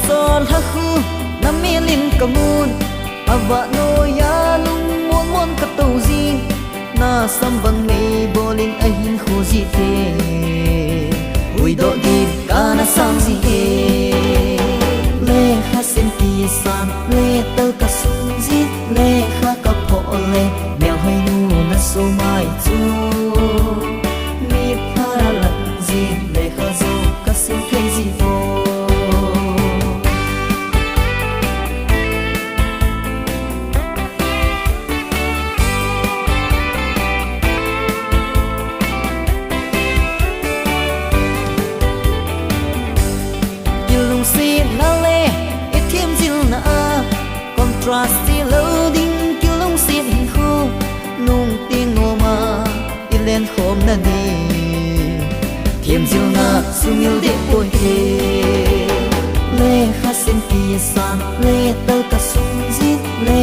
sol ha khu na mi lim kamun ava no ya lung mon mon ka to zin na sam bang nei bolin a hin khu ji te ui do di kana sang ji e le kha sen ti san le tơ ka sung ji le kha ka pho le mèo hay nu na so mai chu mi pha lan ji le kha zo ka sen thei ji vo Trusty loading kilong sin khu nung tiếng ngô ma ilen khom na ni thiêm diêu na sumil de oi he le kha sen pi san le tơ ka sung zit le